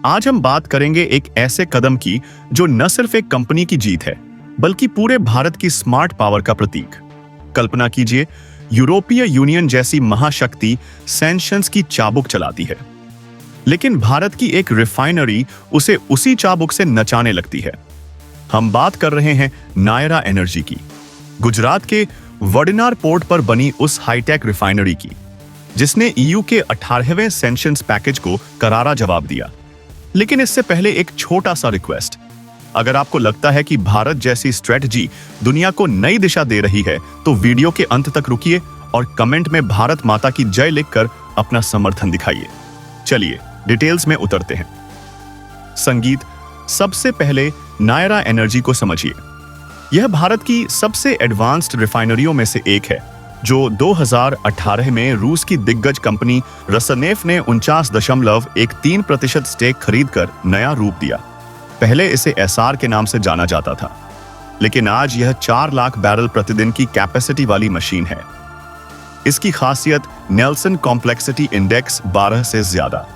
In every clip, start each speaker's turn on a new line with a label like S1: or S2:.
S1: आज हम बात करेंगे एक ऐसे कदम की जो न सिर्फ एक कंपनी की जीत है बल्कि पूरे भारत की स्मार्ट पावर का प्रतीक। कल्पना कीजिए, यूरोपीय यूनियन जैसी महाशक्ति सैंक्शंस की चाबुक चलाती है, लेकिन भारत की एक रिफाइनरी उसे उसी चाबुक से नचाने लगती है। हम बात कर रहे हैं नायरा एनर्जी की, गुजरात के वडनर पोर्ट पर बनी उस हाईटेक रिफाइनरी की, जिसने ईयू के 18वें सैंक्शंस पैकेज को करारा जवाब दिया। लेकिन इससे पहले एक छोटा सा रिक्वेस्ट, अगर आपको लगता है कि भारत जैसी स्ट्रेटजी दुनिया को नई दिशा दे रही है तो वीडियो के अंत तक रुकिए और कमेंट में भारत माता की जय लिखकर अपना समर्थन दिखाइए। चलिए डिटेल्स में उतरते हैं। संगीत, सबसे पहले नायरा एनर्जी को समझिए। यह भारत की सबसे एडवांस्ड रिफाइनरियों में से एक है, जो 2018 में रूस की दिग्गज कंपनी रसनेफ ने 49.13% स्टेक खरीदकर नया रूप दिया। पहले इसे एसआर के नाम से जाना जाता था, लेकिन आज यह 4 लाख बैरल प्रतिदिन की कैपेसिटी वाली मशीन है। इसकी खासियत नेल्सन कॉम्प्लेक्सिटी इंडेक्स 12 से ज्यादा,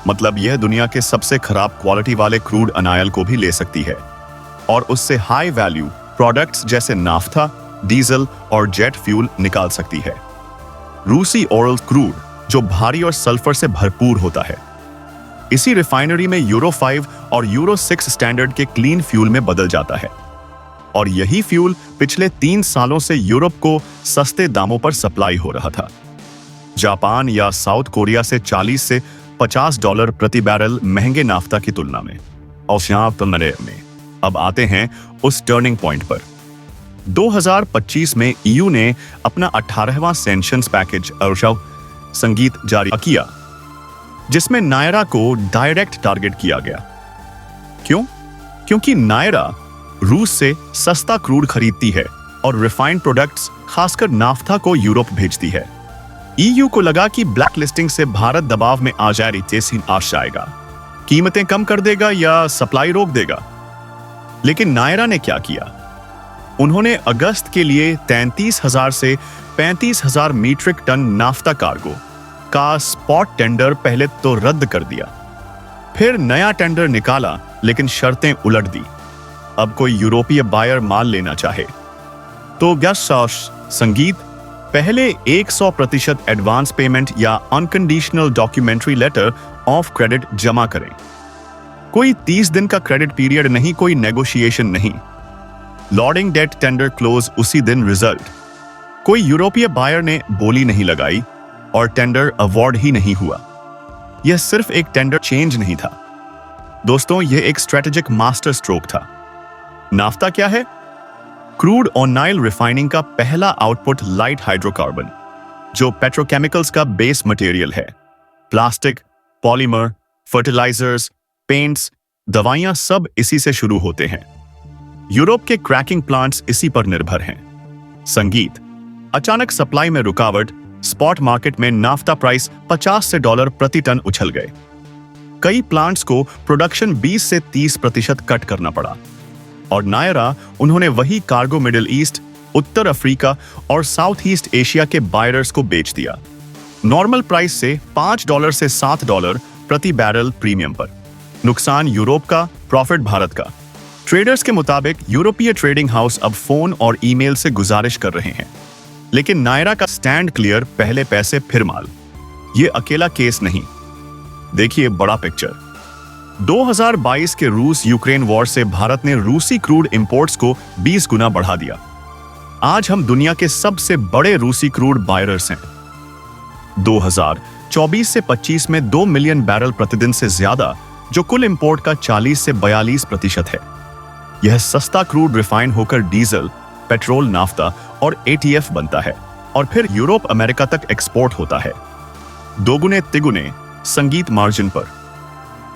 S1: मतलब यह दुनिया के सबसे खराब क्वालिटी वाले क्रूड अनायल को भी ले सकती है और उससे हाई वैल्यू प्रोडक्ट्स जैसे नाफ्था, डीजल और जेट फ्यूल निकाल सकती है। रूसी ओरल क्रूड जो भारी और सल्फर से भरपूर होता है, इसी रिफाइनरी में यूरो 5 और यूरो 6 स्टैंडर्ड के क्लीन फ्यूल में बदल जाता है और यही फ्यूल पिछले 3 सालों से यूरोप को सस्ते दामों पर सप्लाई हो रहा था। जापान या साउथ कोरिया से 40 से $50 प्रति बैरल महंगे नाफ्ता की तुलना में। और अब आते हैं उस टर्निंग पॉइंट पर। 2025 में ईयू ने अपना 18वां सैंक्शंस पैकेज संगीत जारी किया, जिसमें नायरा को डायरेक्ट टारगेट किया गया। क्यों? क्योंकि नायरा रूस से सस्ता क्रूड खरीदती है और रिफाइंड प्रोडक्ट्स खासकर नाफ्था को यूरोप भेजती है। ईयू को लगा कि ब्लैक लिस्टिंग से भारत दबाव में आ जाएगा, कीमतें कम कर देगा या सप्लाई रोक देगा। लेकिन नायरा ने क्या किया? उन्होंने अगस्त के लिए 33,000 से 35,000 मीट्रिक टन नाफ्ता कार्गो का स्पॉट टेंडर पहले तो रद्द कर दिया, फिर नया टेंडर निकाला, लेकिन शर्तें उलट दी। अब कोई यूरोपीय बायर माल लेना चाहे तो संगीत पहले 100% एडवांस पेमेंट या unconditional documentary letter of credit जमा करें। कोई 30 दिन का क्रेडिट पीरियड नहीं, कोई नेगोशिएशन नहीं। लॉर्डिंग डेट टेंडर क्लोज उसी दिन रिजल्ट। कोई यूरोपीय बायर ने बोली नहीं लगाई और टेंडर अवार्ड ही नहीं हुआ। यह सिर्फ एक टेंडर चेंज नहीं था दोस्तों, यह एक स्ट्रेटेजिक मास्टर स्ट्रोक था। नाफ्ता क्या है? क्रूड ऑनाइल रिफाइनिंग का पहला आउटपुट लाइट हाइड्रोकार्बन, जो पेट्रोकेमिकल्स का बेस मटेरियल है। प्लास्टिक, पॉलीमर, फर्टिलाइजर्स, पेंट्स, दवाइयां सब इसी से शुरू होते हैं। यूरोप के क्रैकिंग प्लांट्स इसी पर निर्भर हैं। संगीत, अचानक सप्लाई में रुकावट, स्पॉट मार्केट में नाफ्ता प्राइस $50 प्रति टन उछल गए। कई प्लांट्स को प्रोडक्शन 20 से 30% कट करना पड़ा और नायरा उन्होंने वही कार्गो मिडिल ईस्ट, उत्तर अफ्रीका और साउथ ईस्ट एशिया के बायरर्स को बेच दिया, नॉर्मल प्राइस से $5 से $7 प्रति बैरल प्रीमियम पर। नुकसान यूरोप का, प्रॉफिट भारत का। ट्रेडर्स के मुताबिक यूरोपीय ट्रेडिंग हाउस अब फोन और ईमेल से गुजारिश कर रहे हैं, लेकिन नायरा का स्टैंड क्लियर, पहले पैसे फिर माल। ये अकेला केस नहीं, देखिए बड़ा पिक्चर। 2022 के रूस यूक्रेन वॉर से भारत ने रूसी क्रूड इंपोर्ट्स को 20 गुना बढ़ा दिया। आज हम दुनिया के सबसे बड़े रूसी क्रूड बायरर्स हैं। 2024 से 25 में 2 मिलियन बैरल प्रतिदिन से ज्यादा, जो कुल इंपोर्ट का 40 से 42% है। यह सस्ता क्रूड रिफाइन होकर डीजल, पेट्रोल, नाफ्ता और एटीएफ बनता है और फिर यूरोप, अमेरिका तक एक्सपोर्ट होता है, दोगुने तिगुने संगीत मार्जिन पर।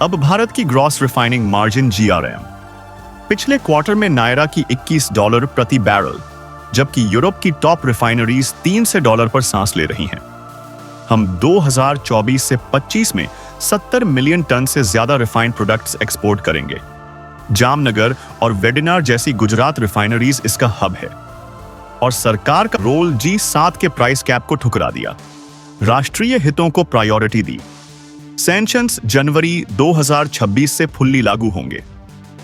S1: अब भारत की ग्रॉस रिफाइनिंग मार्जिन GRM पिछले क्वार्टर में नायरा की $21 प्रति बैरल, जबकि यूरोप की टॉप रिफाइनरीज $3 पर सांस ले रही हैं। हम 2024 से 25 में 70 मिलियन टन से ज्यादा रिफाइंड प्रोडक्ट्स एक्सपोर्ट करेंगे। जामनगर और वेडिनार जैसी गुजरात रिफाइनरीज इसका हब है और सरकार का रोल G7 के प्राइस कैप को ठुकरा दिया, राष्ट्रीय हितों को प्रायोरिटी दी। सैंक्शंस जनवरी 2026 से फुल्ली लागू होंगे।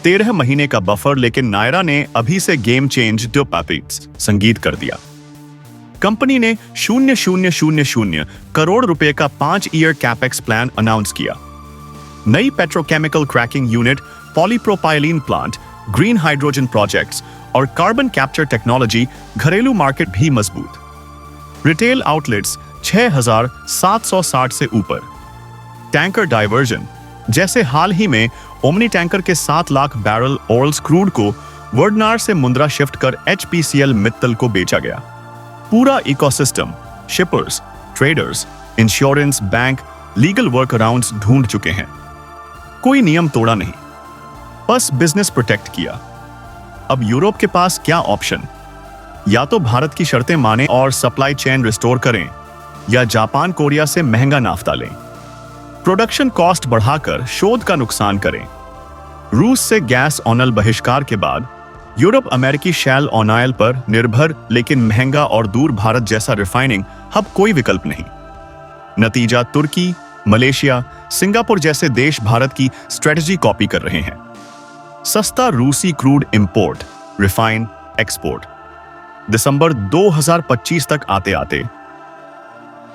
S1: 13 महीने का बफर, लेकिन नायरा ने अभी से गेम चेंज द पैपेट्स संगीत कर दिया। कंपनी ने 0,000 करोड़ रुपए का 5 ईयर कैपेक्स प्लान अनाउंस किया। नई petrochemical cracking unit, polypropylene plant, green hydrogen projects और कार्बन कैप्चर टेक्नोलॉजी, घरेलू मार्केट भी मजबूत। रिटेल आउटलेट्स 6,760 से ऊपर। टैंकर डाइवर्जन, जैसे हाल ही में ओमनी टैंकर के 7 लाख बैरल ऑयल क्रूड को वर्डनार से मुंद्रा शिफ्ट कर HPCL मित्तल को बेचा गया। पूरा ecosystem, shippers, traders, insurance, bank, legal work arounds ढूंढ चुके हैं। कोई नियम तोड़ा नहीं, बस बिजनेस प्रोटेक्ट किया। अब यूरोप के पास क्या ऑप्शन? या तो भारत की शर्तें माने और सप्लाई चेन रिस्टोर करें, या जापान कोरिया से महंगा नाफ्ता लें, प्रोडक्शन कॉस्ट बढ़ाकर शोध का नुकसान करें। रूस से गैस ऑनल बहिष्कार के बाद यूरोप अमेरिकी शैल ऑनायल पर निर्भर, लेकिन महंगा और दूर भारत जैसा रिफाइनिंग हब कोई विकल्प नहीं। नतीजा, तुर्की, मलेशिया, सिंगापुर जैसे देश भारत की स्ट्रेटजी कॉपी कर रहे हैं। सस्ता रूसी क्रूड इंपोर्ट, रिफाइन, एक्सपोर्ट। दिसंबर 2025 तक आते आते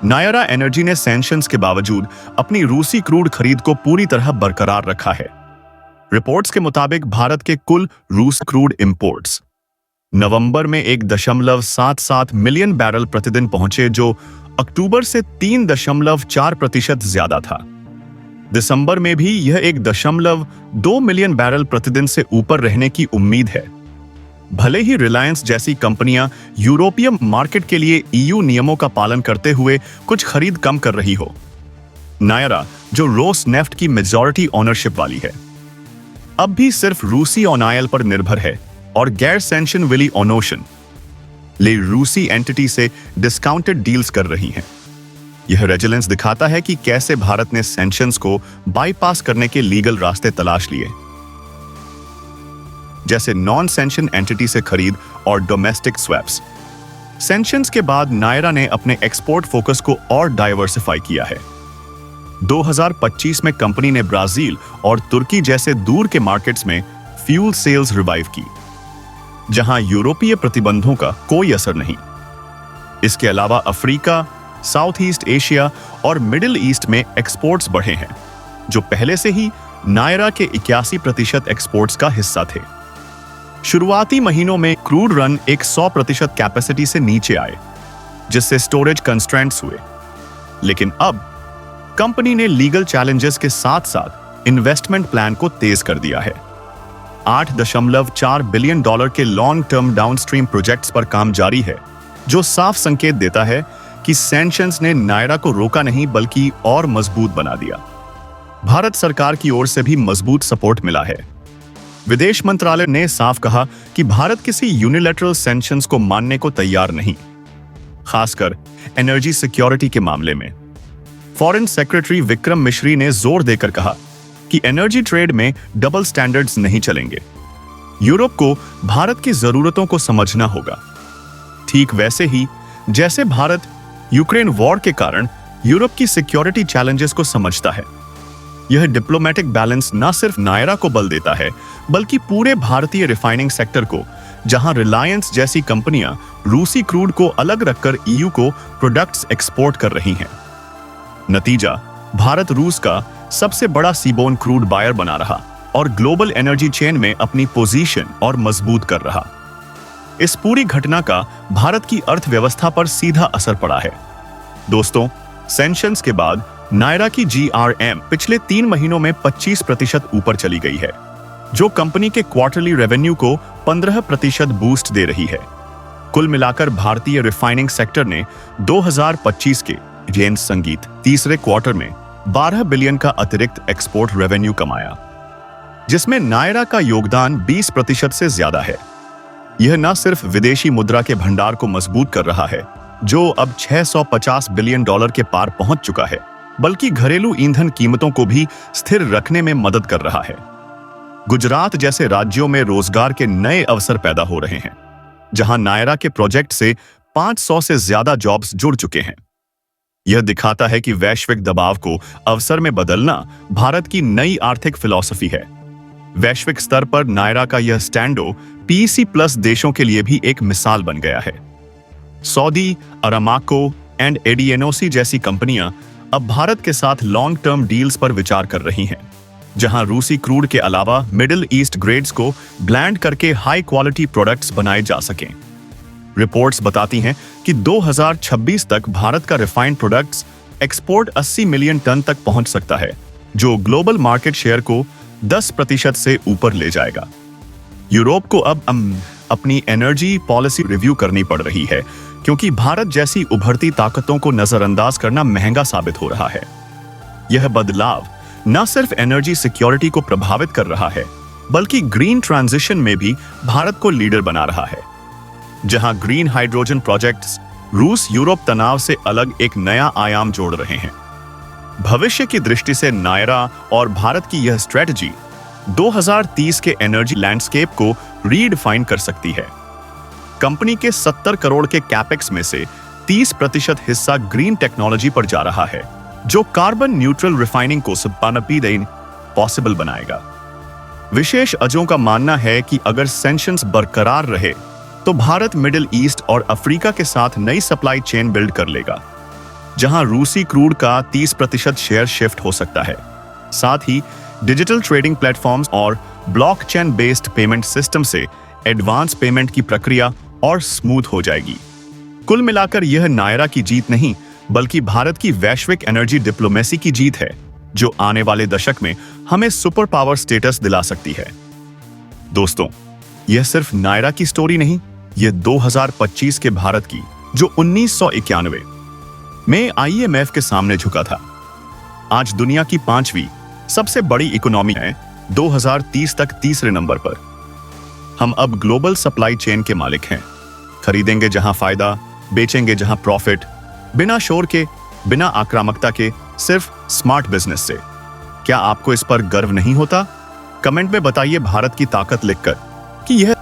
S1: नायरा एनर्जी ने सैंक्शंस के बावजूद अपनी रूसी क्रूड खरीद को पूरी तरह बरकरार रखा है। रिपोर्ट्स के मुताबिक भारत के कुल रूस क्रूड इंपोर्ट्स नवंबर में 1.77 मिलियन बैरल प्रतिदिन पहुंचे, जो अक्टूबर से 3.4% ज्यादा था। दिसंबर में भी यह 1.2 मिलियन बैरल प्रतिदिन से ऊपर रहने की उम्मीद है। भले ही रिलायंस जैसी कंपनियां यूरोपीय मार्केट के लिए EU नियमों का पालन करते हुए कुछ खरीद कम कर रही हो, नायरा, जो रोसनेफ्ट की मेजॉरिटी ओनरशिप वाली है, अब भी सिर्फ रूसी ऑनायल पर निर्भर है और गैर सैंक्शन विली ओनोशन ले रूसी एंटिटी से डिस्काउंटेड डील्स कर रही हैं। यह रेजिलेंस दिखाता है कि कैसे भारत ने सैंक्शंस को बाईपास करने के लीगल रास्ते तलाश लिए, जैसे नॉन सैंक्शन एंटिटी से खरीद और डोमेस्टिक स्वैप्स। सैंक्शंस के बाद नायरा ने अपने एक्सपोर्ट फोकस को और डाइवर्सिफाई किया है। 2025 में कंपनी ने ब्राजील और तुर्की जैसे दूर के मार्केट्स में फ्यूल सेल्स रिवाइव की, जहां यूरोपीय प्रतिबंधों का कोई असर नहीं। इसके अलावा अफ्रीका, साउथ ईस्ट एशिया और मिडिल ईस्ट में एक्सपोर्ट्स बढ़े हैं, जो पहले से ही नायरा के 81% एक्सपोर्ट्स का हिस्सा थे। शुरुआती महीनों में क्रूड रन एक 100% कैपेसिटी से नीचे आए, जिससे स्टोरेज कंस्ट्रेंट्स हुए। लेकिन अब कंपनी ने लीगल चैलेंजेस के साथ साथ इन्वेस्टमेंट प्लान को तेज कर दिया है। $8.4 बिलियन के लॉन्ग टर्म डाउनस्ट्रीम प्रोजेक्ट्स पर काम जारी है, जो साफ संकेत देता है कि सैंक्शंस ने नायरा को रोका नहीं बल्कि और मजबूत बना दिया। भारत सरकार की ओर से भी मजबूत सपोर्ट मिला है। विदेश मंत्रालय ने साफ कहा कि भारत किसी यूनिलैटरल सैंक्शंस को मानने को तैयार नहीं, खासकर एनर्जी सिक्योरिटी के मामले में। फॉरेन सेक्रेटरी विक्रम मिश्री ने जोर देकर कहा कि एनर्जी ट्रेड में डबल स्टैंडर्ड्स नहीं चलेंगे। यूरोप को भारत की जरूरतों को समझना होगा, ठीक वैसे ही जैसे भारत यूक्रेन वॉर के कारण यूरोप की सिक्योरिटी चैलेंजेस को समझता है। यह डिप्लोमेटिक बैलेंस न सिर्फ नायरा को बल देता है, बल्कि पूरे भारतीय रिफाइनिंग सेक्टर को, जहां रिलायंस जैसी कंपनियां रूसी क्रूड को अलग रखकर EU को प्रोडक्ट्स एक्सपोर्ट कर रही हैं। नतीजा, भारत रूस का सबसे बड़ा सीबोन क्रूड बायर बना रहा और ग्लोबल एनर्जी चेन में अपनी पोजीशन और मजबूत कर रहा। इस पूरी घटना का भारत की अर्थव्यवस्था पर सीधा असर पड़ा है। दोस्तों, सैंक्शंस के बाद नायरा की GRM पिछले 3 महीनों में 25% ऊपर चली गई है, जो कंपनी के क्वार्टरली रेवेन्यू को 15% बूस्ट दे रही है। कुल मिलाकर भारतीय रिफाइनिंग सेक्टर ने 2025 के जेन संगीत तीसरे क्वार्टर में 12 बिलियन का अतिरिक्त एक्सपोर्ट रेवेन्यू कमाया, जिसमें नायरा का योगदान 20% से ज्यादा है। यह न सिर्फ विदेशी मुद्रा के भंडार को मजबूत कर रहा है, जो अब $650 बिलियन के पार पहुंच चुका है, बल्कि घरेलू ईंधन कीमतों को भी स्थिर रखने में मदद कर रहा है। गुजरात जैसे राज्यों में रोजगार के नए अवसर पैदा हो रहे हैं, जहां नायरा के प्रोजेक्ट से 500 से ज्यादा जॉब्स जुड़ चुके हैं। यह दिखाता है कि वैश्विक दबाव को अवसर में बदलना भारत की नई आर्थिक फिलॉसफी है। वैश्विक स्तर पर नायरा का यह स्टैंडो पीसी प्लस देशों के लिए भी एक मिसाल बन गया है। सऊदी, अरामाको एंड एडीएनओसी जैसी कंपनियां अब भारत के साथ लॉन्ग टर्म डील्स पर विचार कर रही हैं, जहां रूसी क्रूड के अलावा मिडिल ईस्ट ग्रेड्स को ब्लेंड करके हाई क्वालिटी प्रोडक्ट्स बनाए जा सकें। रिपोर्ट्स बताती हैं कि 2026 तक भारत का refined products export 80 million tonne तक पहुंच सकता है, जो ग्लोबल मार्केट शेयर को 10% से ऊपर ले जाएगा। यूरोप को अब अपनी एनर्जी पॉलिसी रिव्यू करनी पड़ रही है, क्योंकि भारत जैसी उभरती ताकतों को नजरअंदाज करना महंगा साबित हो रहा है। यह बदलाव न सिर्फ एनर्जी सिक्योरिटी को प्रभावित कर रहा है, बल्कि ग्रीन ट्रांजिशन में भी भारत को लीडर बना रहा है। जहां ग्रीन हाइड्रोजन प्रोजेक्ट्स रूस यूरोप तनाव से अलग एक नया आयाम जोड़ रहे हैं। भविष्य की दृष्टि से नायरा और भारत की यह स्ट्रेटजी 2030 के एनर्जी लैंडस्केप को रीडिफाइन कर सकती है। कंपनी के 70 करोड़ के कैपेक्स में से 30% हिस्सा ग्रीन टेक्नोलॉजी पर जा रहा है, जो कार्बन न्यूट्रल रिफाइनिंग को पॉसिबल बनाएगा। विशेष अजों का मानना है कि अगर सैंक्शंस बरकरार रहे तो भारत मिडिल ईस्ट और अफ्रीका के साथ नई सप्लाई चेन बिल्ड कर लेगा, जहां रूसी क्रूड का 30% शेयर शिफ्ट हो सकता है। साथ ही डिजिटल ट्रेडिंग प्लेटफॉर्म्स और ब्लॉकचेन बेस्ड पेमेंट सिस्टम से एडवांस पेमेंट की प्रक्रिया और स्मूथ हो जाएगी। कुल मिलाकर यह नायरा की जीत नहीं, बल्कि भारत की वैश्विक एनर्जी डिप्लोमेसी की जीत है, जो आने वाले दशक में हमें सुपर पावर स्टेटस दिला सकती है। दोस्तों, यह सिर्फ नायरा की स्टोरी नहीं, यह 2025 के भारत की, जो 1991 में आईएमएफ के सामने झुका था, आज दुनिया की 5वीं सबसे बड़ी इकोनॉमी है, 2030 तक तीसरे नंबर पर। हम अब ग्लोबल सप्लाई चेन के मालिक हैं, खरीदेंगे जहां फायदा, बेचेंगे जहां प्रॉफिट, बिना शोर के, बिना आक्रामकता के, सिर्फ स्मार्ट बिजनेस से। क्या आपको इस पर गर्व नहीं होता? कमेंट में बताइए भारत की ताकत लिखकर कि यह